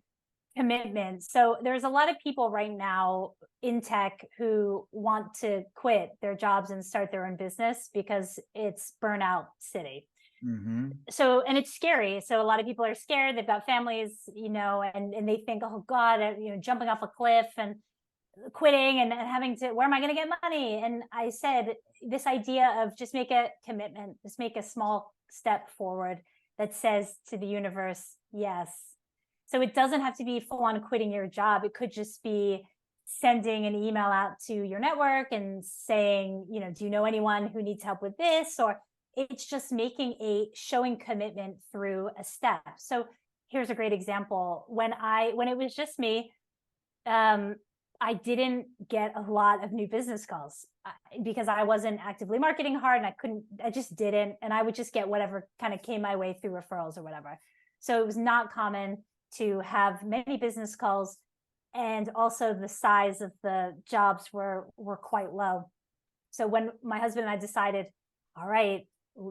commitment. So there's a lot of people right now in tech who want to quit their jobs and start their own business because it's burnout city. Mm-hmm. So, and it's scary. So a lot of people are scared. They've got families, and they think, oh God, jumping off a cliff and quitting and having to, where am I going to get money? And I said, this idea of just make a commitment, just make a small step forward that says to the universe, yes. So it doesn't have to be full on quitting your job. It could just be sending an email out to your network and saying, do you know anyone who needs help with this? Or it's just showing commitment through a step. So here's a great example. When it was just me, I didn't get a lot of new business calls because I wasn't actively marketing hard and I just didn't. And I would just get whatever kind of came my way through referrals or whatever. So it was not common to have many business calls. And also the size of the jobs were quite low. So when my husband and I decided, all right,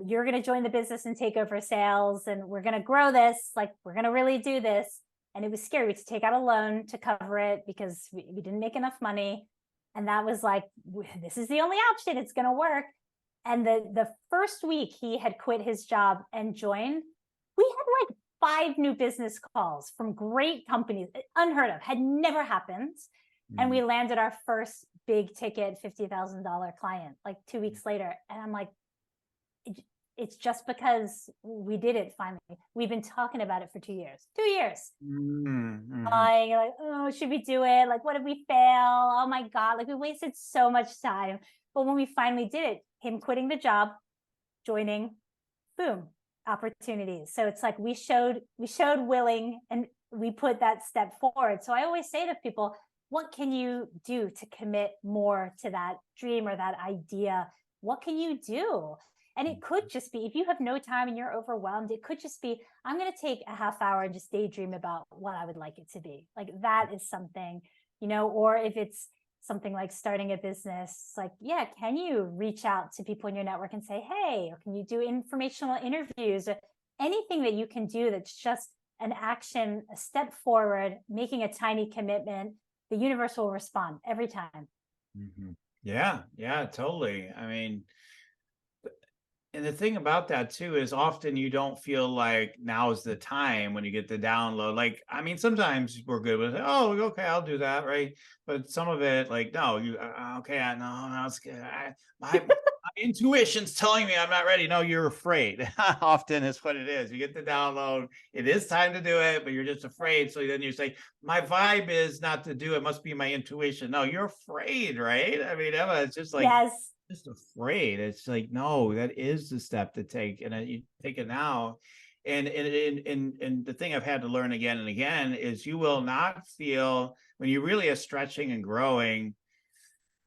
you're going to join the business and take over sales and we're going to grow this, like we're going to really do this. And it was scary to take out a loan to cover it because we didn't make enough money. And that was like, this is the only option. It's going to work. And the first week he had quit his job and joined, we had like 5 new business calls from great companies, unheard of, had never happened. Mm-hmm. And we landed our first big ticket $50,000 client like 2 weeks later. And I'm like, it's just because we did it finally. We've been talking about it for 2 years. 2 years. Mm-hmm. Like, oh, should we do it? Like, what did we fail? Oh my God. Like we wasted so much time. But when we finally did it, him quitting the job, joining, boom, opportunities. So it's like we showed willing and we put that step forward. So I always say to people, what can you do to commit more to that dream or that idea? What can you do? And it could just be, if you have no time and you're overwhelmed, it could just be, I'm going to take a half hour and just daydream about what I would like it to be. Like that is something, or if it's something like starting a business, like, yeah, can you reach out to people in your network and say, hey, or can you do informational interviews or anything that you can do that's just an action, a step forward, making a tiny commitment, the universe will respond every time. Mm-hmm. Yeah, totally. I mean, And the thing about that too is often you don't feel like now is the time when you get the download. Like, I mean, sometimes we're good with it. Oh, okay, I'll do that, right? But some of it, like, no, you okay, no, it's good. My intuition's telling me I'm not ready. No, you're afraid. Often is what it is. You get the download, it is time to do it, but you're just afraid. So then you say, my vibe is not to do it, must be my intuition. No, you're afraid, right? I mean, Emma, it's just like Yes. just afraid. It's like, no, that is the step to take, and you take it now. And the thing I've had to learn again and again is you will not feel when you really are stretching and growing.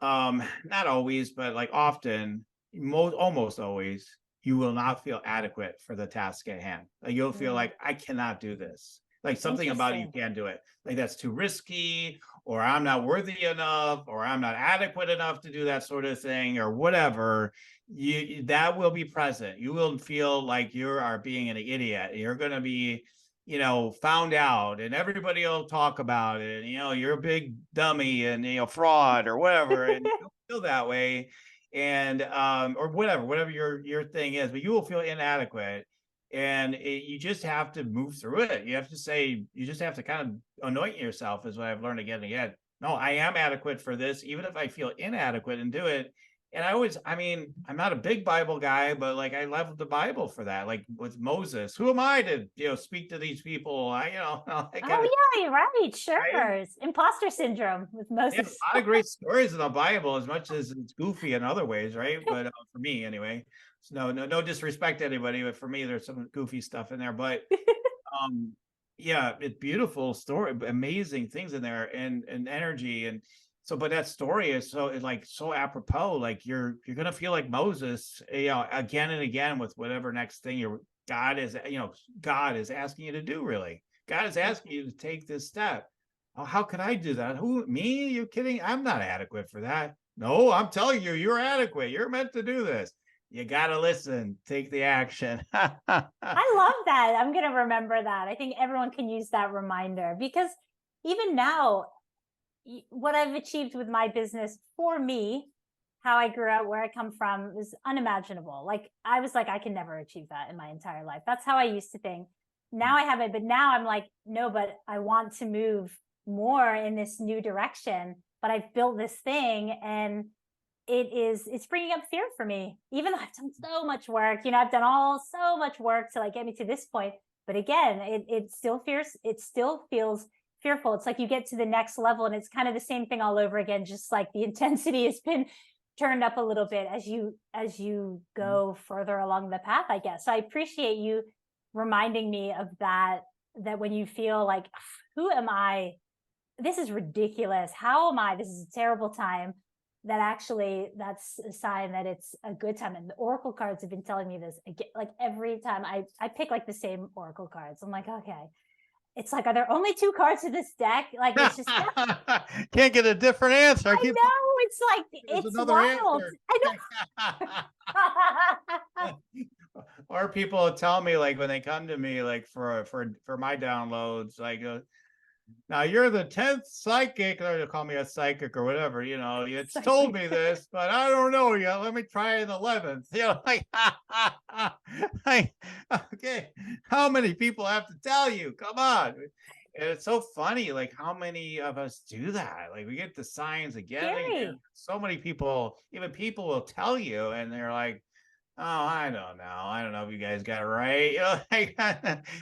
Not always, but like often, almost always, you will not feel adequate for the task at hand. Like you'll feel like I cannot do this. Like something about it, you Interesting. can't do it. Like that's too risky, or I'm not worthy enough, or I'm not adequate enough to do that sort of thing, or whatever. That will be present. You will feel like you are being an idiot. You're going to be, found out, and everybody will talk about it. And, you're a big dummy and, fraud or whatever. And you'll feel that way. And, or whatever your thing is, but you will feel inadequate. And you just have to move through it. You just have to kind of anoint yourself, is what I've learned again and again. No, I am adequate for this, even if I feel inadequate, and do it. And I mean, I'm not a big Bible guy, but like I love the Bible for that. Like with Moses, who am I to, speak to these people? I kind of, Oh yeah, you're right. Sure. right? It's imposter syndrome with They have Moses. a lot of great stories in the Bible, as much as it's goofy in other ways, right? But for me, anyway, so no disrespect to anybody, but for me, there's some goofy stuff in there. But um, yeah, it's beautiful story, amazing things in there, and energy, and so. But that story is so apropos. Like you're gonna feel like Moses, again and again with whatever next thing God is asking you to do. Really, God is asking you to take this step. Oh, how could I do that? Who, me? You kidding? I'm not adequate for that. No, I'm telling you, you're adequate. You're meant to do this. You got to listen, take the action. I love that. I'm going to remember that. I think everyone can use that reminder because even now, what I've achieved with my business for me, how I grew up, where I come from, was unimaginable. Like, I was like, I can never achieve that in my entire life. That's how I used to think. Now I have it, but now I'm like, no, but I want to move more in this new direction. But I've built this thing and it's bringing up fear for me, even though I've done so much work. I've done so much work to like get me to this point, but again, it still feels fearful. It's like you get to the next level and it's kind of the same thing all over again, just like the intensity has been turned up a little bit as you go further along the path, I guess. So I appreciate you reminding me of that when you feel like, who am I? This is ridiculous. How am I? This is a terrible time. That's a sign that it's a good time. And the Oracle cards have been telling me this again, like every time I pick like the same Oracle cards. I'm like, okay. It's like, are there only 2 cards in this deck? Like, it's just can't get a different answer. I know. It's like, it's wild. Answer. I know. Or people tell me, like, when they come to me, like for my downloads, like, now you're the 10th psychic, or they'll call me a psychic or whatever, it's told me this, but I don't know yet. Let me try an 11th. Like, okay, how many people have to tell you? Come on. And it's so funny, like how many of us do that? Like we get the signs again and again. So many people, even people will tell you, and they're like, oh, I don't know. I don't know if you guys got it right. Like,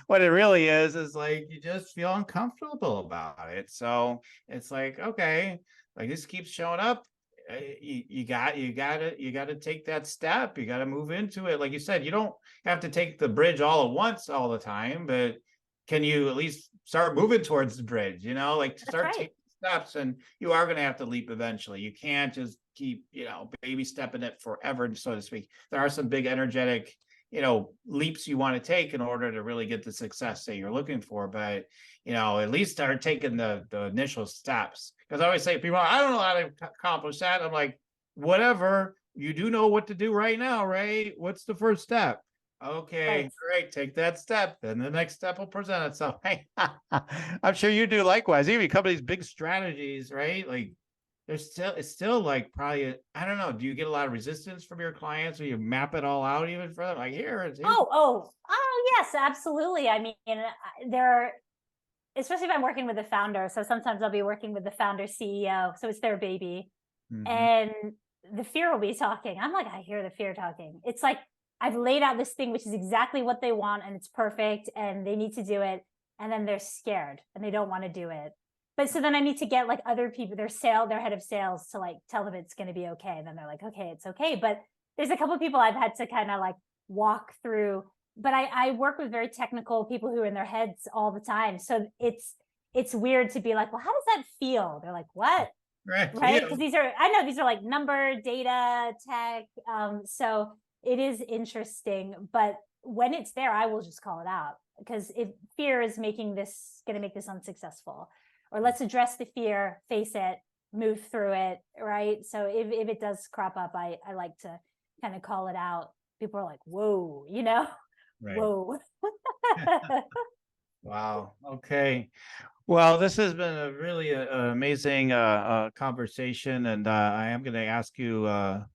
what it really is like you just feel uncomfortable about it. So it's like, okay, like this keeps showing up. You got to take that step. You got to move into it. Like you said, you don't have to take the bridge all at once all the time, but can you at least start moving towards the bridge? Like to start taking steps, and you are going to have to leap eventually. You can't just keep, baby stepping it forever, so to speak. There are some big energetic, leaps you want to take in order to really get the success that you're looking for. But, at least start taking the initial steps. Because I always say to people, I don't know how to accomplish that. I'm like, whatever, you do know what to do right now, right? What's the first step? Okay, great. Take that step. Then the next step will present itself. I'm sure you do likewise. You become these big strategies, right? Like it's still like probably, I don't know. Do you get a lot of resistance from your clients, or you map it all out even for them? Like here's Yes, absolutely. I mean, there are, especially if I'm working with a founder. So sometimes I'll be working with the founder CEO. So it's their baby. Mhm. And the fear will be talking. I'm like, I hear the fear talking. It's like I've laid out this thing, which is exactly what they want, and it's perfect, and they need to do it. And then they're scared and they don't want to do it. But so then I need to get like other people, their head of sales, to like tell them it's going to be okay. And then they're like, okay, it's okay. But there's a couple of people I've had to kind of like walk through. But I work with very technical people who are in their heads all the time. So it's weird to be like, well, how does that feel? They're like, what? Right. Right? Yeah. Because these are like number, data, tech. So it is interesting, but when it's there, I will just call it out, because if fear is going to make this unsuccessful, or let's address the fear, face it, move through it, right? So if it does crop up, I like to kind of call it out. People are like, whoa, Right. whoa. Wow. Okay. Well, this has been a really amazing conversation, and I am going to ask you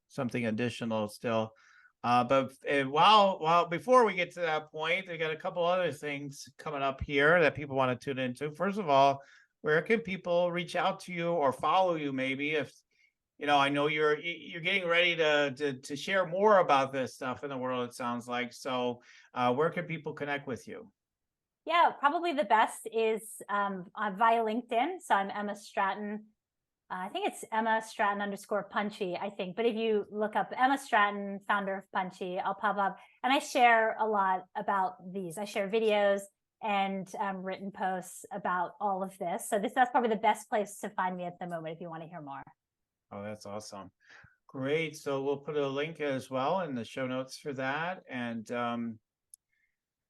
something additional still. But while before we get to that point, we got a couple other things coming up here that people want to tune into. First of all, where can people reach out to you or follow you? Maybe if I know you're getting ready to share more about this stuff in the world. It sounds like so. Where can people connect with you? Yeah, probably the best is via LinkedIn. So I'm Emma Stratton. I think it's Emma Stratton _ Punchy, I think. But if you look up Emma Stratton, founder of Punchy, I'll pop up. And I share a lot about these. I share videos and written posts about all of this. So that's probably the best place to find me at the moment if you want to hear more. Oh, that's awesome. Great. So we'll put a link as well in the show notes for that. And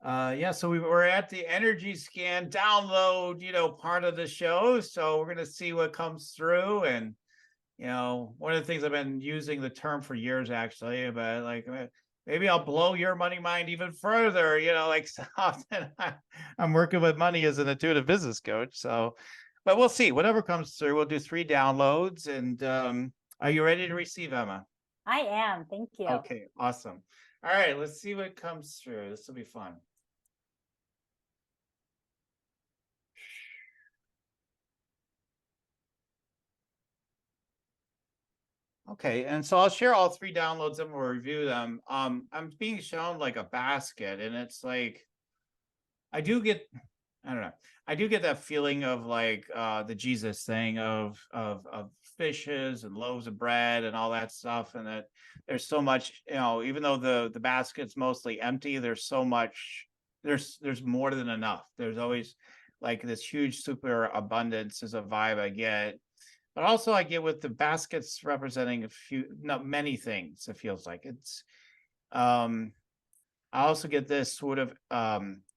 yeah, so we're at the energy scan download, part of the show. So we're gonna see what comes through. And one of the things I've been using the term for years actually, but like maybe I'll blow your money mind even further, like so often I'm working with money as an intuitive business coach. So, but we'll see. Whatever comes through, we'll do 3 downloads. And are you ready to receive, Emma? I am. Thank you. Okay, awesome. All right, let's see what comes through. This will be fun. Okay, and so I'll share all 3 downloads and we'll review them. I'm being shown like a basket, and it's like I do get, I don't know, I do get that feeling of like the Jesus thing of fishes and loaves of bread and all that stuff, and that there's so much, even though the basket's mostly empty, there's so much, there's more than enough. There's always like this huge super abundance is a vibe I get. But also I get with the baskets representing not many things. It feels like it's um I also get this sort of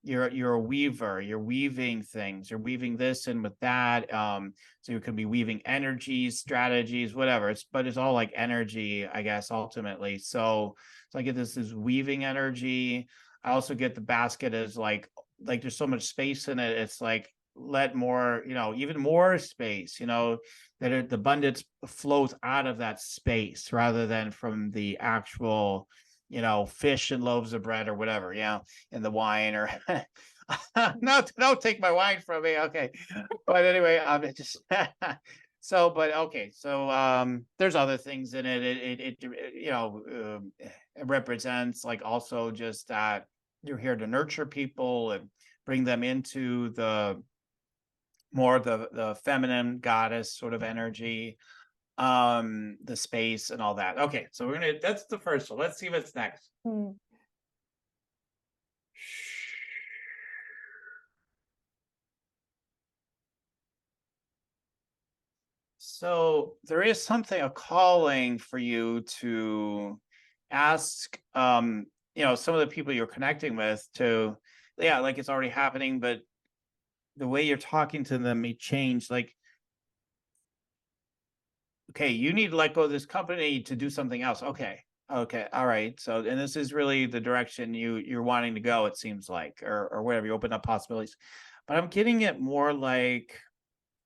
you're a weaver, you're weaving things, you're weaving this in with that. So you could be weaving energies, strategies, whatever. But it's all like energy, I guess, ultimately. So I get this weaving energy. I also get the basket as like there's so much space in it. It's like let more, even more space, that the abundance flows out of that space rather than from the actual fish and loaves of bread or whatever, in the wine or no, don't take my wine from me. Okay. But anyway, it just so, but okay. So, there's other things in it. It represents like also just that you're here to nurture people and bring them into the more the feminine goddess sort of energy, the space and all that. Okay, so that's the first one. Let's see what's next. So there is a calling for you to ask some of the people you're connecting with to, yeah, like it's already happening, but the way you're talking to them may change. Like, okay, you need to let go of this company to do something else. Okay. All right. So, and this is really the direction you're wanting to go, it seems like, or whatever, you open up possibilities. But I'm getting it more like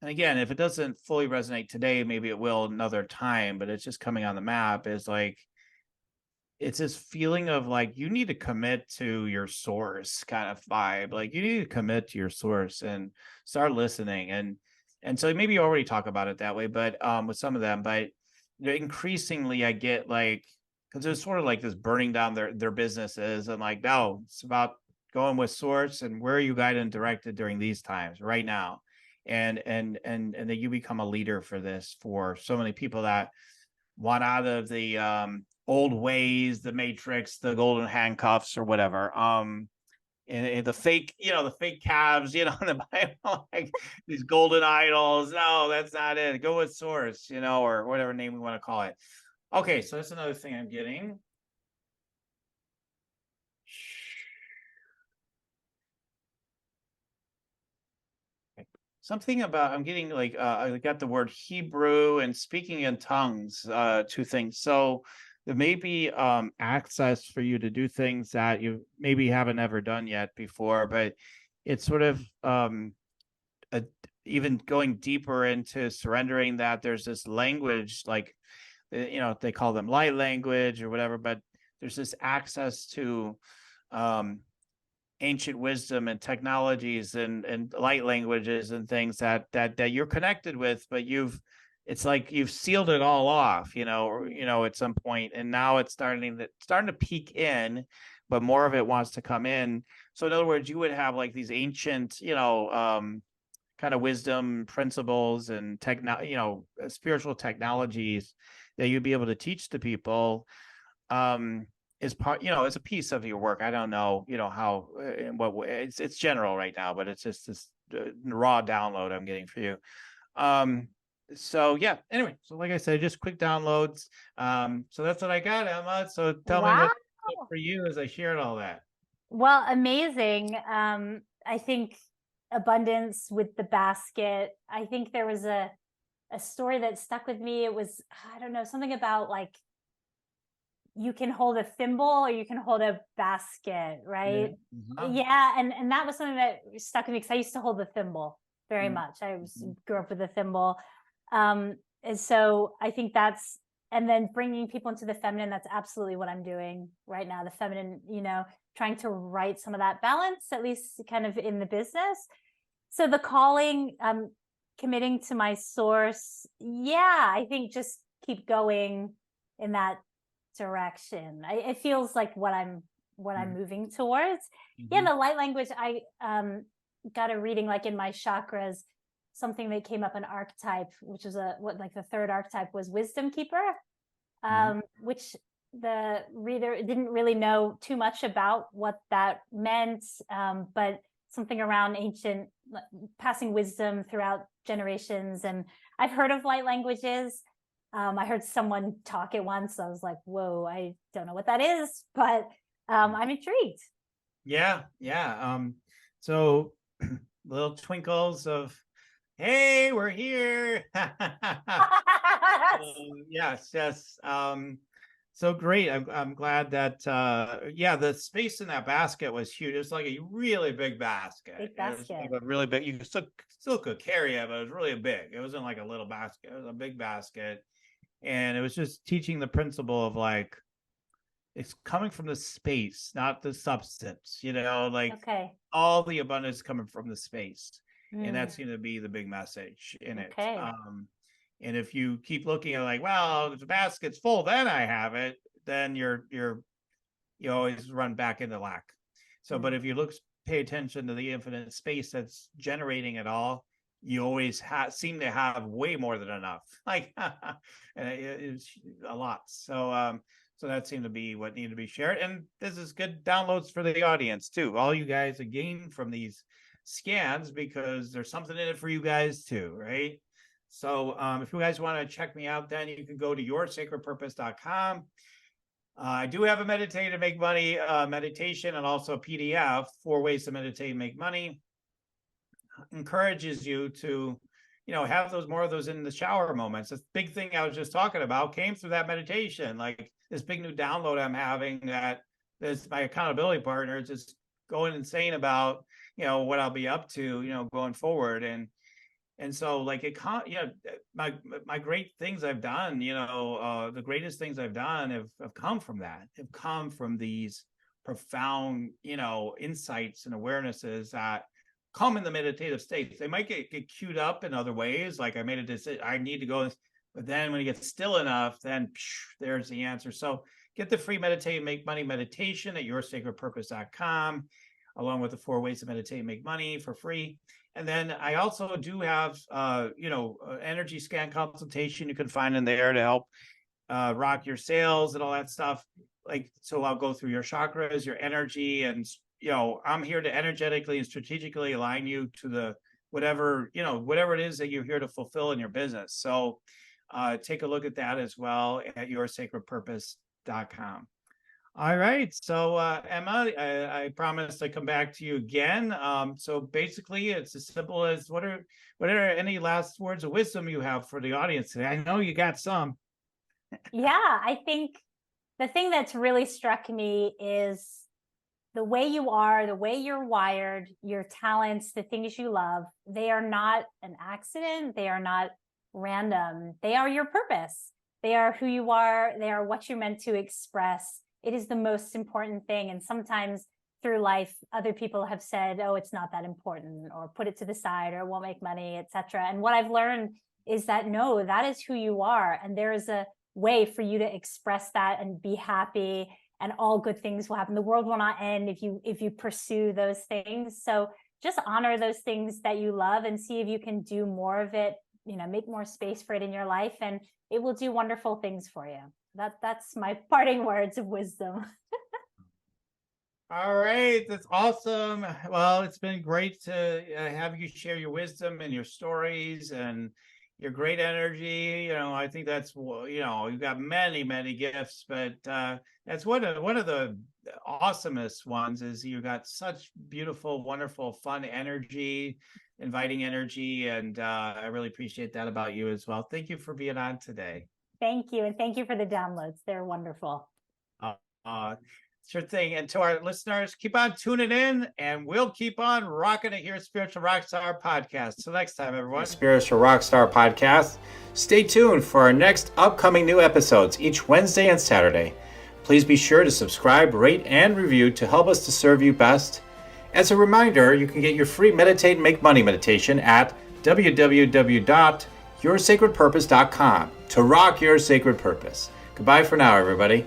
and again, if it doesn't fully resonate today, maybe it will another time, but it's just coming on the map, is like, it's this feeling of like you need to commit to your source kind of vibe. Like you need to commit to your source and start listening. And so maybe you already talk about it that way, but with some of them, but increasingly I get like, because it's sort of like this burning down their businesses, and like, no, it's about going with source and where are you guided and directed during these times right now. And that you become a leader for this, for so many people that want out of the old ways, the matrix, the golden handcuffs or whatever. And the fake, the fake calves, in the Bible, like these golden idols. No, that's not it. Go with source, or whatever name we want to call it. Okay, so that's another thing I'm getting. Something about, I'm getting like, I got the word Hebrew and speaking in tongues, two things. So there may be access for you to do things that you maybe haven't ever done yet before, but it's sort of even going deeper into surrendering that there's this language, like, they call them light language or whatever, but there's this access to ancient wisdom and technologies and light languages and things that you're connected with, but it's like you've sealed it all off, at some point, and now it's starting to peek in, but more of it wants to come in. So in other words, you would have like these ancient, kind of wisdom principles and spiritual technologies that you'd be able to teach to people, is part, as a piece of your work. I don't know, how, in what way. It's general right now, but it's just this raw download I'm getting for you. So yeah, anyway, so like I said, just quick downloads. So that's what I got, Emma. So tell me what for you as I shared all that. Well, amazing. I think abundance with the basket. I think there was a story that stuck with me. It was, I don't know, something about like, you can hold a thimble or you can hold a basket, right? Yeah. And that was something that stuck with me, because I used to hold the thimble very much. Grew up with a thimble. And so I think that's, and then bringing people into the feminine, that's absolutely what I'm doing right now. The feminine, trying to right some of that balance, at least kind of in the business. So the calling, committing to my source. Yeah, I think just keep going in that direction. It feels like what I'm moving towards. Yeah, the light language, I got a reading like in my chakras, something that came up, an archetype, which was the third archetype was wisdom keeper, which the reader didn't really know too much about what that meant, but something around ancient, passing wisdom throughout generations. And I've heard of light languages. I heard someone talk it once. I was like, whoa, I don't know what that is, but I'm intrigued. Yeah. So little twinkles of, hey, we're here. Yes. So great. I'm glad that the space in that basket was huge. It was like a really big basket. Big basket. It was like a really big. You still could carry it, but it was really big. It wasn't like a little basket. It was a big basket. And it was just teaching the principle of like, it's coming from the space, not the substance, like all the abundance coming from the space. And that seemed to be the big message in it. And if you keep looking at like, well, if the basket's full, then I have it, then you always run back into lack. So, but if you pay attention to the infinite space that's generating it all, you always seem to have way more than enough. Like, and it's a lot. So, so that seemed to be what needed to be shared. And this is good downloads for the audience too. All you guys are gaining from these scans, because there's something in it for you guys too, right? So if you guys want to check me out, then you can go to yoursacredpurpose.com. I do have a meditate to make money meditation, and also a PDF, 4 ways to meditate and make money. Encourages you to, have more of those in the shower moments. This big thing I was just talking about came through that meditation, like this big new download I'm having, that this, my accountability partner is just going insane about, what I'll be up to, going forward. And And so like my great things I've done, the greatest things I've done have come from that, have come from these profound, insights and awarenesses that come in the meditative states. They might get queued up in other ways. Like I made a decision, I need to go, but then when you get still enough, then there's the answer. So get the free Meditate and Make Money meditation at yoursacredpurpose.com, along with the 4 ways to meditate and make money for free. And then I also do have, energy scan consultation you can find in there to help rock your sales and all that stuff. Like, so I'll go through your chakras, your energy, and, I'm here to energetically and strategically align you to the whatever it is that you're here to fulfill in your business. So take a look at that as well at yoursacredpurpose.com. All right. So, Emma, I promised I'd come back to you again. So basically, it's as simple as what are any last words of wisdom you have for the audience today? I know you got some. Yeah, I think the thing that's really struck me is the way you are, the way you're wired, your talents, the things you love, they are not an accident. They are not random. They are your purpose. They are who you are. They are what you're meant to express. It is the most important thing. And sometimes through life, other people have said, oh, it's not that important, or put it to the side, or it won't make money, etc. And what I've learned is that no, that is who you are. And there is a way for you to express that and be happy, and all good things will happen. The world will not end if you pursue those things. So just honor those things that you love and see if you can do more of it, make more space for it in your life, and it will do wonderful things for you. That's my parting words of wisdom. All right, that's awesome. Well, it's been great to have you share your wisdom and your stories and your great energy. I think that's, you've got many, many gifts, but that's one of the awesomest ones is you got such beautiful, wonderful, fun energy, inviting energy, and I really appreciate that about you as well. Thank you for being on today. Thank you. And thank you for the downloads. They're wonderful. Sure thing. And to our listeners, keep on tuning in, and we'll keep on rocking it here at Spiritual Rockstar Podcast. Till next time, everyone. Spiritual Rockstar Podcast. Stay tuned for our next upcoming new episodes each Wednesday and Saturday. Please be sure to subscribe, rate, and review to help us to serve you best. As a reminder, you can get your free Meditate and Make Money meditation at www.yoursacredpurpose.com to rock your sacred purpose. Goodbye for now, everybody.